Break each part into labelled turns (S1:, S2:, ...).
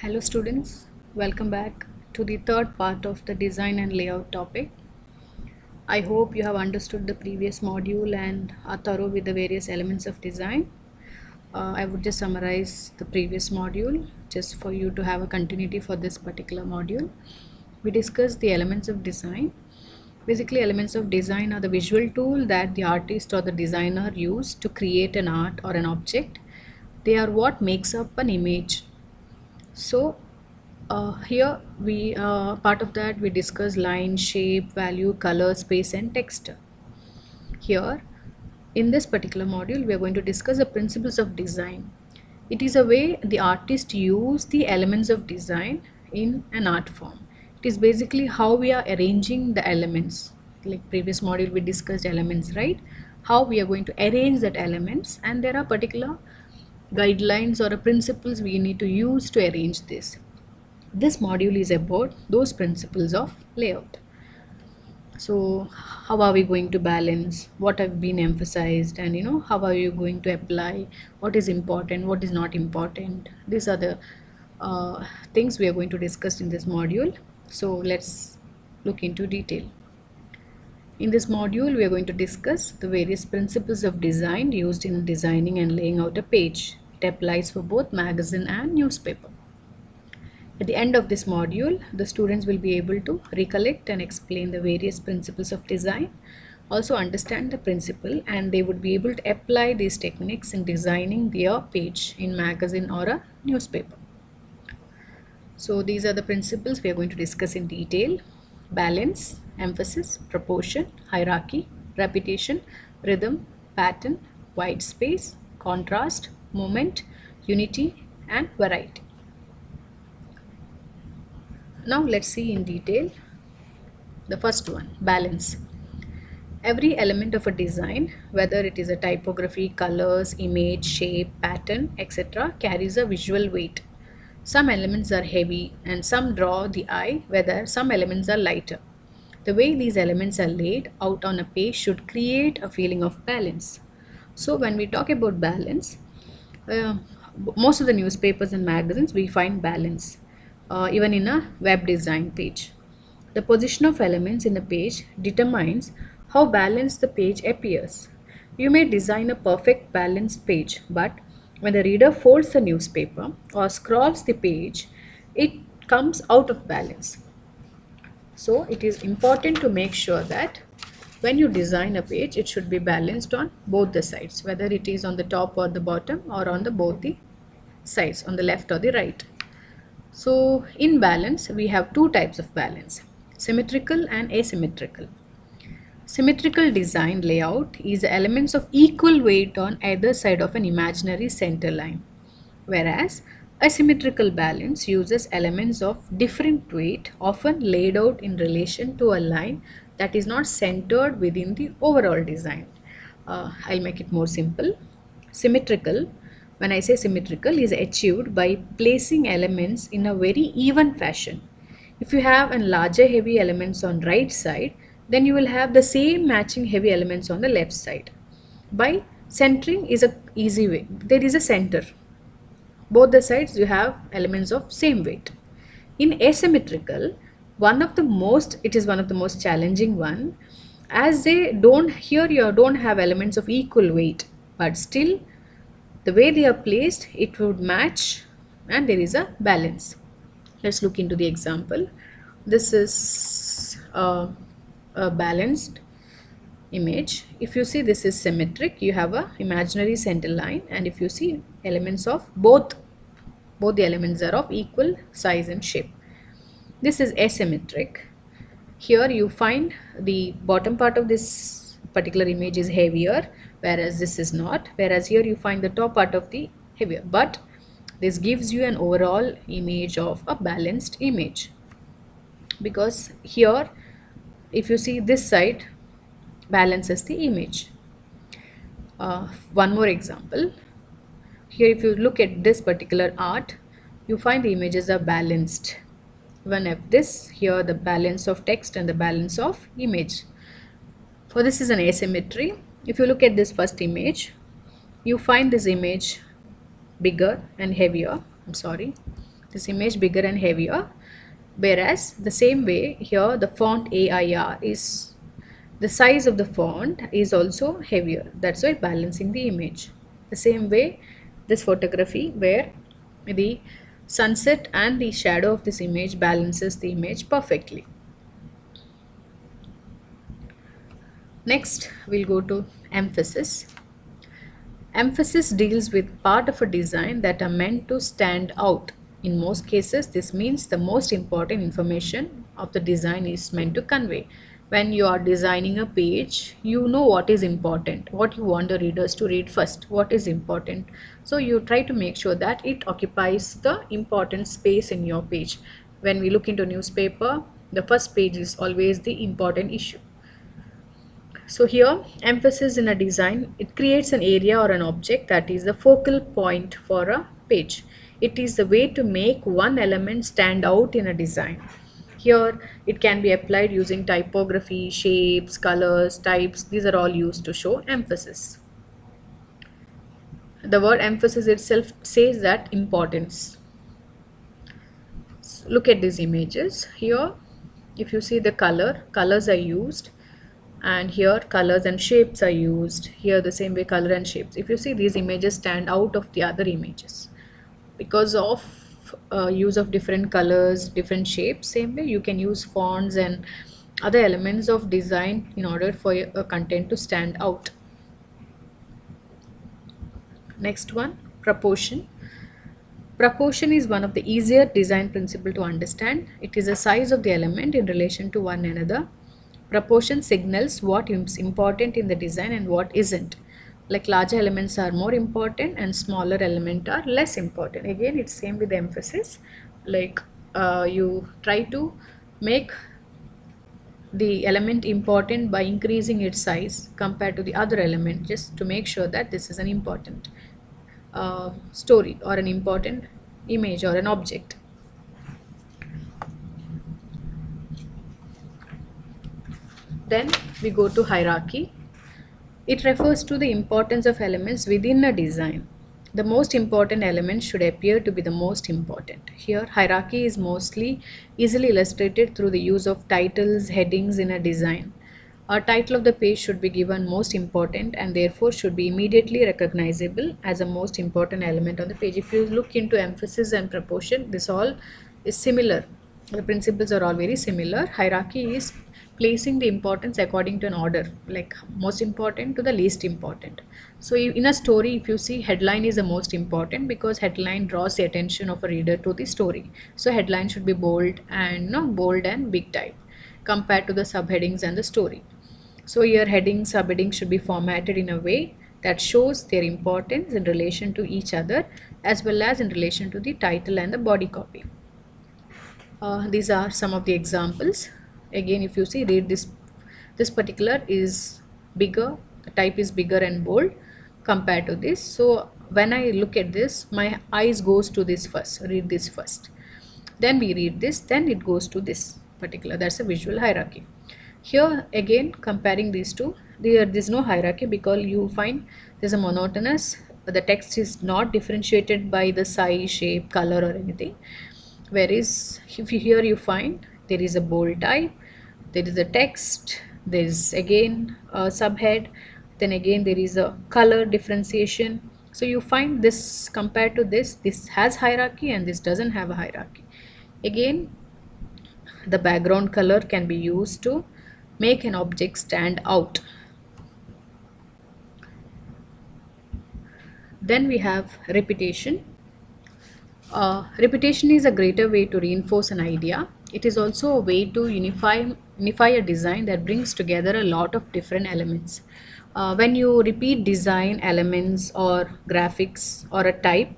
S1: Hello students, welcome back to the third part of the design and layout topic. I hope you have understood the previous module and are thorough with the various elements of design. I would just summarize the previous module just for you to have a continuity for this particular module. We discussed the elements of design. Basically, elements of design are the visual tool that the artist or the designer use to create an art or an object. They are what makes up an image. So here we part of that we discuss line, shape, value, color, space and texture. Here in this particular module we are going to discuss the principles of design. It is a way the artist use the elements of design in an art form. It is basically how we are arranging the elements. Like previous module we discussed elements, right? How we are going to arrange that elements, and there are particular guidelines or principles we need to use to arrange this. This module is about those principles of layout. So how are we going to balance what have been emphasized, and how are you going to apply what is important, what is not important. These are the things we are going to discuss in this module. So let's look into detail. In this module we are going to discuss the various principles of design used in designing and laying out a page. It applies for both magazine and newspaper. At the end of this module, the students will be able to recollect and explain the various principles of design, also understand the principle, and they would be able to apply these techniques in designing their page in magazine or a newspaper. So these are the principles we are going to discuss in detail: balance, emphasis, proportion, hierarchy, repetition, rhythm, pattern, white space, contrast, movement, unity, and variety. Now let's see in detail the first one, balance. Every element of a design, whether it is a typography, colors, image, shape, pattern, etc., carries a visual weight. Some elements are heavy and some draw the eye, whether some elements are lighter. The way these elements are laid out on a page should create a feeling of balance. So when we talk about balance, uh, most of the newspapers and magazines we find balance, even in a web design page. The position of elements in a page determines how balanced the page appears. You may design a perfect balanced page, but when the reader folds the newspaper or scrolls the page, it comes out of balance. So it is important to make sure that when you design a page, it should be balanced on both the sides, whether it is on the top or the bottom or on the both the sides, on the left or the right. So in balance, we have two types of balance: symmetrical and asymmetrical. Symmetrical design layout is the elements of equal weight on either side of an imaginary center line, whereas asymmetrical balance uses elements of different weight, often laid out in relation to a line that is not centered within the overall design. I'll make it more simple. Symmetrical, when I say symmetrical, is achieved by placing elements in a very even fashion. If you have a larger heavy elements on right side, then you will have the same matching heavy elements on the left side. By centering is a easy way. There is a center. Both the sides you have elements of same weight. In asymmetrical, it is one of the most challenging one, as they don't, here you don't have elements of equal weight, but still the way they are placed it would match and there is a balance. Let's look into the example. This is a balanced image. If you see, this is symmetric, you have a imaginary center line, and if you see, elements of both the elements are of equal size and shape. This is asymmetric. Here you find the bottom part of this particular image is heavier, whereas this is not, whereas here you find the top part of the heavier, but this gives you an overall image of a balanced image, because here if you see, this side balances the image. One more example. Here if you look at this particular art, you find the images are balanced. Even if this, here the balance of text and the balance of image. For this is an asymmetry. If you look at this first image, you find this image bigger and heavier. I'm sorry. this image bigger and heavier, whereas the same way here the font AIR is, the size of the font is also heavier, that's why balancing the image. The same way this photography where the sunset and the shadow of this image balances the image perfectly. Next we'll go to emphasis. Emphasis deals with part of a design that are meant to stand out. In most cases, this means the most important information of the design is meant to convey. When you are designing a page, you know what is important, what you want the readers to read first, what is important. So you try to make sure that it occupies the important space in your page. When we look into newspaper, the first page is always the important issue. So here, emphasis in a design, it creates an area or an object that is the focal point for a page. It is the way to make one element stand out in a design. Here, it can be applied using typography, shapes, colors, types. These are all used to show emphasis. The word emphasis itself says that importance. So look at these images. Here, if you see the colors are used, and here colors and shapes are used. Here the same way color and shapes, if you see, these images stand out of the other images because of use of different colors, different shapes. Same way you can use fonts and other elements of design in order for a content to stand out. Next one, proportion. Proportion is one of the easier design principle to understand. It is the size of the element in relation to one another. Proportion signals what is important in the design and what isn't. Like larger elements are more important and smaller elements are less important. Again, it's same with emphasis. Like you try to make the element important by increasing its size compared to the other element, just to make sure that this is an important story or an important image or an object. Then we go to hierarchy. It refers to the importance of elements within a design. The most important element should appear to be the most important. Here, hierarchy is mostly easily illustrated through the use of titles, headings in a design. A title of the page should be given most important and therefore should be immediately recognizable as a most important element on the page. If you look into emphasis and proportion, this all is similar. The principles are all very similar. Hierarchy is placing the importance according to an order, like most important to the least important. So in a story, if you see, headline is the most important because headline draws the attention of a reader to the story. So headline should be bold and bold and big type compared to the subheadings and the story. So your headings, subheadings should be formatted in a way that shows their importance in relation to each other as well as in relation to the title and the body copy. These are some of the examples. Again, if you see, read this particular is bigger, the type is bigger and bold compared to this. So when I look at this, my eyes goes to this first, read this first, then we read this, then it goes to this particular. That's a visual hierarchy. Here again, comparing these two, there's no hierarchy because you find there's a monotonous, the text is not differentiated by the size, shape, color or anything. Whereas if you here you find there is a bold type, there is a text, there is again a subhead, then again there is a color differentiation. So you find this compared to this has hierarchy and this doesn't have a hierarchy. Again, the background color can be used to make an object stand out. Then we have repetition. Repetition is a greater way to reinforce an idea. It is also a way to unify a design that brings together a lot of different elements. When you repeat design elements or graphics or a type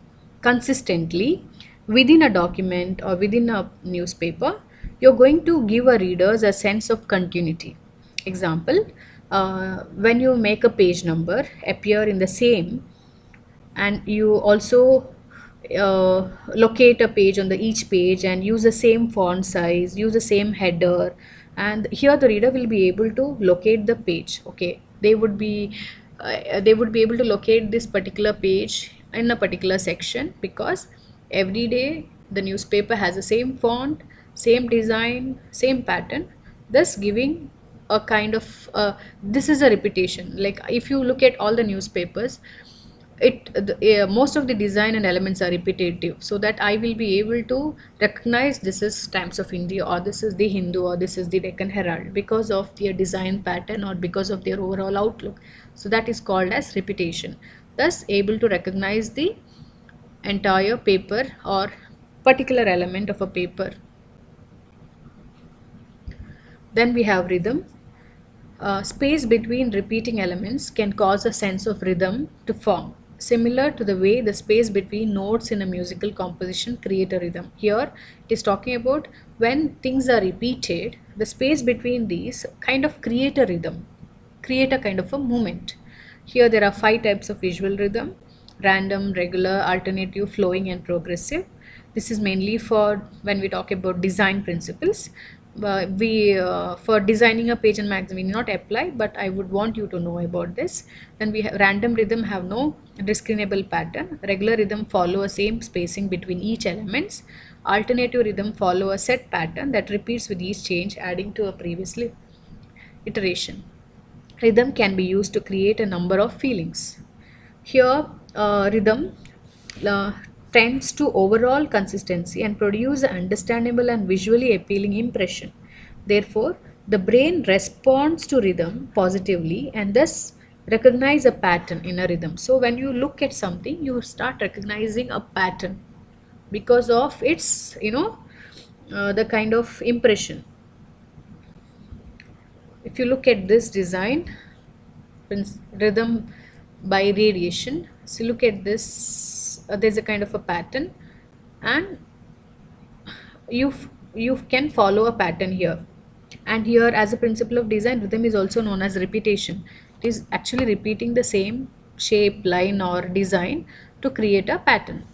S1: consistently within a document or within a newspaper, you're going to give a readers a sense of continuity. Example, when you make a page number appear in the same, and you also locate a page on the each page and use the same font size, use the same header, and here the reader will be able to locate the page. Okay, they would be able to locate this particular page in a particular section because every day The newspaper has the same font, same design, same pattern, thus giving a kind of this is a repetition. Like if you look at all the newspapers, most of the design and elements are repetitive, so that I will be able to recognize this is Times of India, or this is the Hindu, or this is the Deccan Herald, because of their design pattern or because of their overall outlook. So that is called as repetition, thus able to recognize the entire paper or particular element of a paper. Then we have rhythm. Space between repeating elements can cause a sense of rhythm to form, similar to the way the space between notes in a musical composition create a rhythm. Here it is talking about when things are repeated, the space between these kind of create a rhythm, create a kind of a movement. Here there are 5 types of visual rhythm: random, regular, alternative, flowing, and progressive. This is mainly for when we talk about design principles. We For designing a page and magazine we need not apply, but I would want you to know about this. Then we have random rhythm have no discernible pattern. Regular rhythm follow a same spacing between each elements. Alternative rhythm follow a set pattern that repeats with each change, adding to a previously iteration. Rhythm can be used to create a number of feelings. Here, rhythm uh, tends to overall consistency and produce an understandable and visually appealing impression. Therefore, the brain responds to rhythm positively and thus recognize a pattern in a rhythm. So when you look at something, you start recognizing a pattern because of its, the kind of impression. If you look at this design, rhythm by radiation, so look at this, there's a kind of a pattern, and you can follow a pattern here. And here, as a principle of design, rhythm is also known as repetition. It is actually repeating the same shape, line, or design to create a pattern.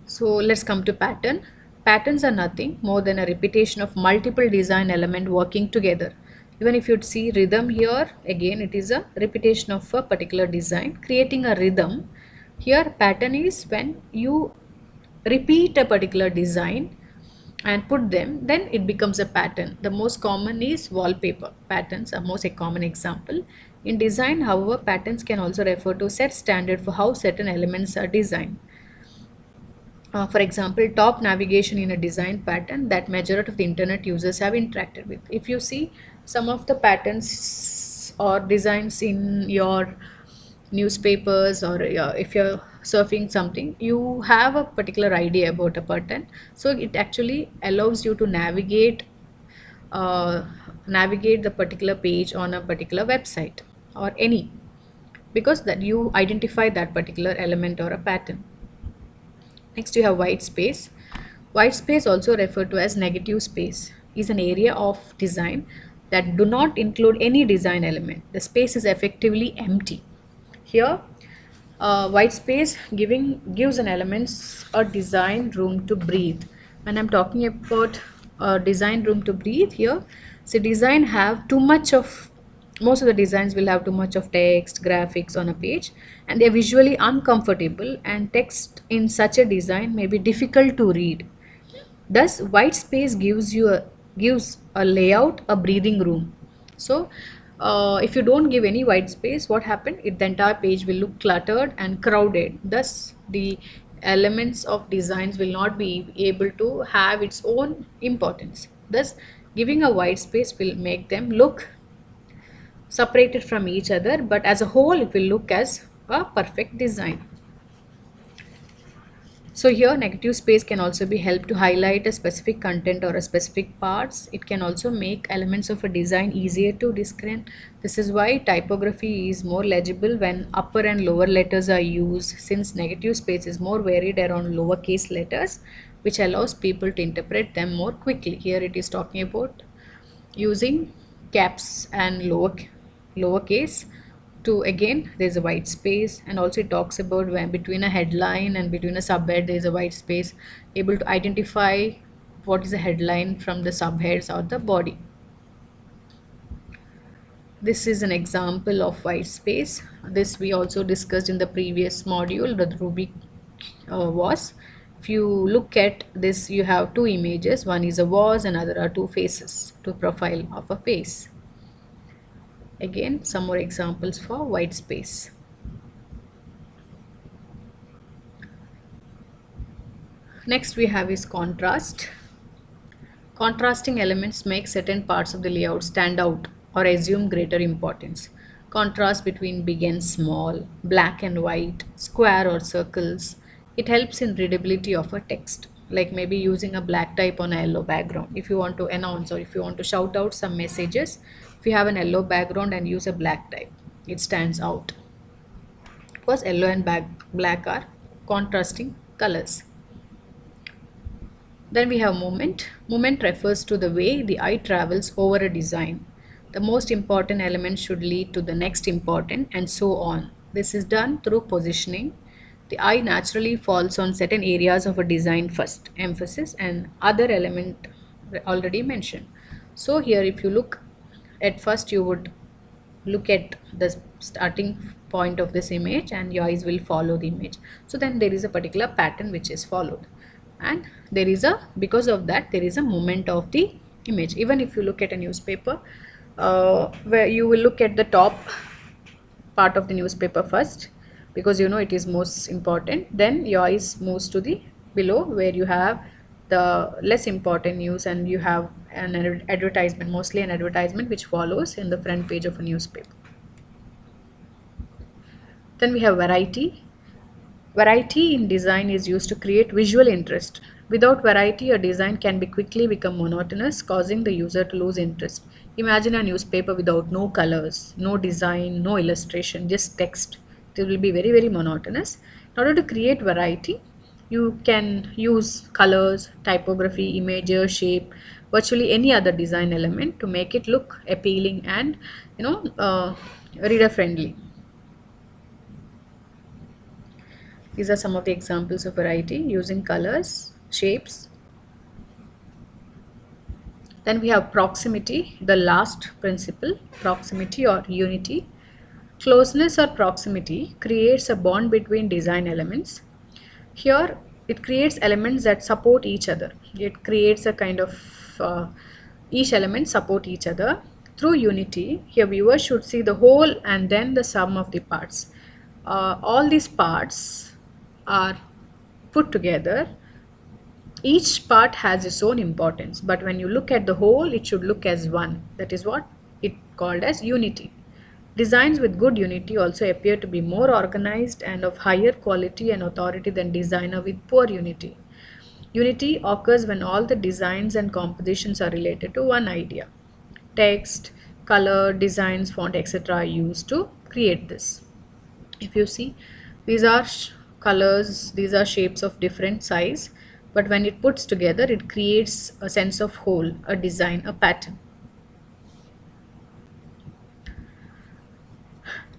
S1: So let's come to pattern. Patterns are nothing more than a repetition of multiple design element working together. Even if you'd see rhythm here, again it is a repetition of a particular design, creating a rhythm. Here pattern is when you repeat a particular design and put them, then it becomes a pattern. The most common is wallpaper. Patterns are most a common example. In design, however, patterns can also refer to set standard for how certain elements are designed. For example, top navigation in a design pattern that majority of the internet users have interacted with. If you see some of the patterns or designs in your newspapers, or if you're surfing something, you have a particular idea about a pattern. So it actually allows you to uh, navigate the particular page on a particular website or any, because that you identify that particular element or a pattern. Next, you have white space. White space, also referred to as negative space, is an area of design that do not include any design element. The space is effectively empty. Here, white space gives an elements a design room to breathe. When I'm talking about design room to breathe here, so design have too much of most of the designs will have too much of text graphics on a page, and they're visually uncomfortable, and text in such a design may be difficult to read. Thus white space gives a layout a breathing room. So if you don't give any white space, what happened, the entire page will look cluttered and crowded. Thus the elements of designs will not be able to have its own importance. Thus giving a white space will make them look separated from each other, but as a whole it will look as a perfect design. So here negative space can also be helped to highlight a specific content or a specific parts. It can also make elements of a design easier to discern. This is why typography is more legible when upper and lower letters are used, since negative space is more varied around lowercase letters, which allows people to interpret them more quickly. Here it is talking about using caps and lowercase to, again there's a white space, and also it talks about when between a headline and between a subhead there's a white space, able to identify what is the headline from the subheads or the body. This is an example of white space. This we also discussed in the previous module, the Rubik vase. If you look at this, you have two images. One is a vase, another are two faces, two profile of a face. Again, some more examples for white space. Next we have is contrast. Contrasting elements make certain parts of the layout stand out or assume greater importance. Contrast between big and small, black and white, square or circles. It helps in readability of a text, like maybe using a black type on a yellow background. If you want to announce or if you want to shout out some messages, if you have an yellow background and use a black type, it stands out. Because yellow and black are contrasting colors. Then we have movement. Movement refers to the way the eye travels over a design. The most important element should lead to the next important and so on. This is done through positioning. The eye naturally falls on certain areas of a design first, emphasis and other element already mentioned. So here if you look at first, you would look at the starting point of this image and your eyes will follow the image. So then there is a particular pattern which is followed, and there is a, because of that, there is a movement of the image. Even if you look at a newspaper, where you will look at the top part of the newspaper first, because you know it is most important, then your eyes moves to the below where you have the less important news, and you have an advertisement, mostly an advertisement, which follows in the front page of a newspaper. Then we have variety. Variety in design is used to create visual interest. Without variety, a design can be quickly become monotonous, causing the user to lose interest. Imagine a newspaper without no colors, no design, no illustration, just text. It will be very, very monotonous. In order to create variety, you can use colors, typography, images, shape, virtually any other design element to make it look appealing and reader friendly. These are some of the examples of variety using colors, shapes. Then we have proximity, the last principle, proximity or unity. Closeness or proximity creates a bond between design elements. Here it creates elements that support each other. It creates a kind of each element support each other. Through unity, here viewers should see the whole and then the sum of the parts. All these parts are put together. Each part has its own importance, but when you look at the whole, it should look as one. That is what it called as unity. Designs with good unity also appear to be more organized and of higher quality and authority than designer with poor unity. Unity occurs when all the designs and compositions are related to one idea. Text, color, designs, font, etc. are used to create this. If you see, these are colors, these are shapes of different size, but when it puts together, it creates a sense of whole, a design, a pattern.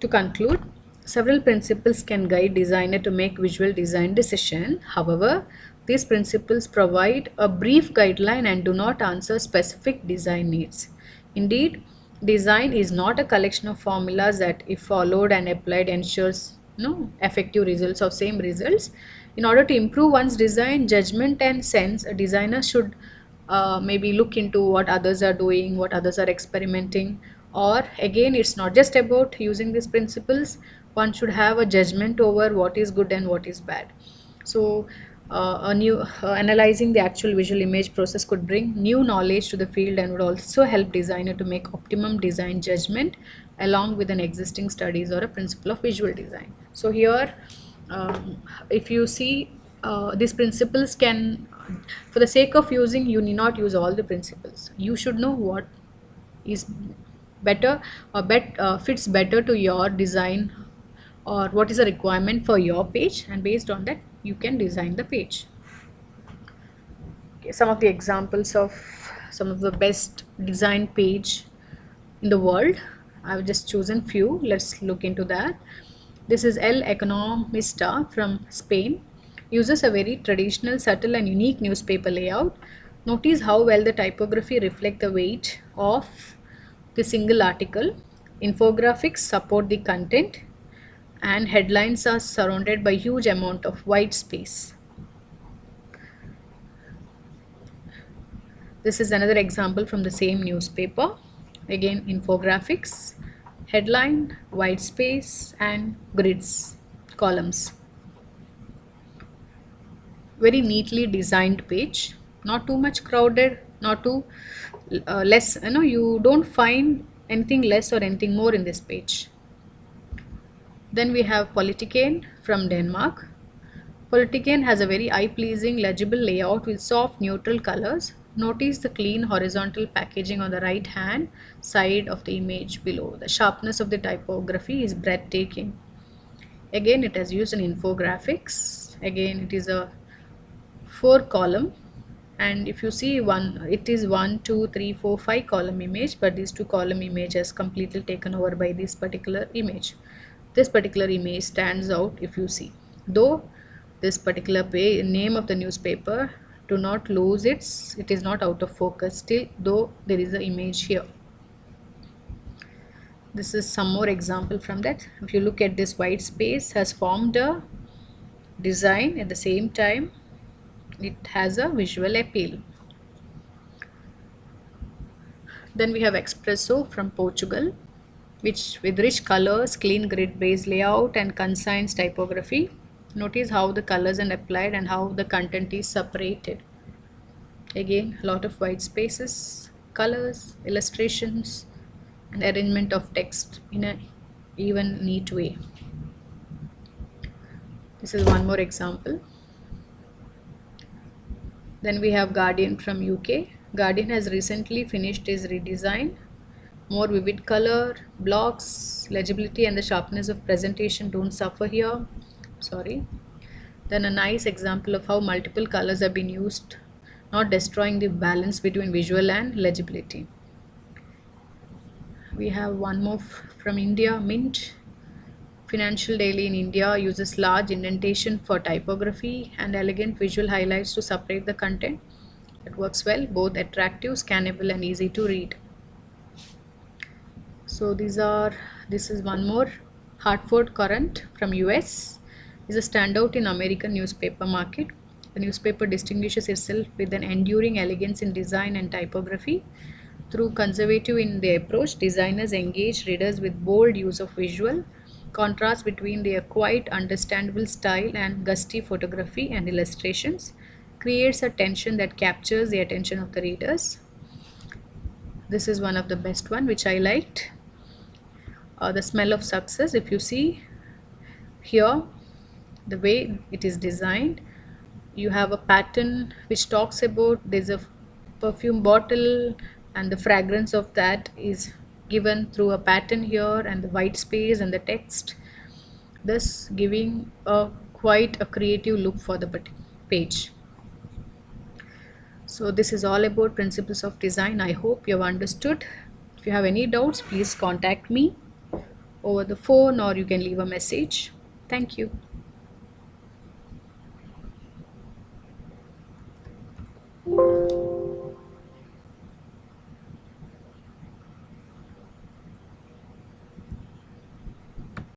S1: To conclude, several principles can guide designer to make visual design decision. However, these principles provide a brief guideline and do not answer specific design needs. Indeed, design is not a collection of formulas that, if followed and applied, ensures effective results or same results. In order to improve one's design judgment and sense, a designer should maybe look into what others are doing, what others are experimenting, or again, it's not just about using these principles. One should have a judgment over what is good and what is bad. So analyzing the actual visual image process could bring new knowledge to the field and would also help designer to make optimum design judgment along with an existing studies or a principle of visual design. So here, if you see, these principles can, for the sake of using, you need not use all the principles. You should know what is better or fits better to your design, or what is a requirement for your page, and based on that you can design the page. Okay, some of the examples of some of the best design page in the world, I've just chosen few. Let's look into that. This is El Economista from Spain. Uses a very traditional, subtle and unique newspaper layout. Notice how well the typography reflect the weight of the single article. Infographics support the content, and headlines are surrounded by huge amount of white space. This is another example from the same newspaper. Again, infographics, headline, white space, and grids, columns. Very neatly designed page, not too much crowded, not too less. You don't find anything less or anything more in this page. Then we have Politiken from Denmark. Politiken has a very eye-pleasing, legible layout with soft neutral colors. Notice the clean horizontal packaging on the right hand side of the image below. The sharpness of the typography is breathtaking. Again, it has used an infographics. Again, it is a 4 column, and if you see it is 1 2 3 4 5 column image, but this 2 column image is completely taken over by this particular image. This particular image stands out. If you see, though this particular name of the newspaper, do not lose it is not out of focus still, though there is an image here. This is some more example from that. If you look at this, white space has formed a design, at the same time it has a visual appeal. Then we have Expresso from Portugal, which with rich colors, clean grid based layout, and concise typography. Notice how the colors are applied and how the content is separated. Again, a lot of white spaces, colors, illustrations, and arrangement of text in a even neat way. This is one more example. Then we have Guardian from UK. Guardian has recently finished its redesign. More vivid color, blocks, legibility, and the sharpness of presentation don't suffer here. Sorry. Then a nice example of how multiple colors have been used, not destroying the balance between visual and legibility. We have one more from India, Mint. Financial Daily in India uses large indentation for typography and elegant visual highlights to separate the content. It works well, both attractive, scannable, and easy to read. So this is one more. Hartford Courant from US is a standout in American newspaper market. The newspaper distinguishes itself with an enduring elegance in design and typography. Through conservative in their approach, designers engage readers with bold use of visual contrast between their quite understandable style and gusty photography and illustrations creates a tension that captures the attention of the readers. This is one of the best one which I liked. The Smell of Success. If you see here, the way it is designed, you have a pattern which talks about there's a perfume bottle, and the fragrance of that is given through a pattern here, and the white space and the text, thus giving a quite a creative look for the page. So this is all about principles of design. I hope you have understood. If you have any doubts, please contact me over the phone, or you can leave a message. Thank you.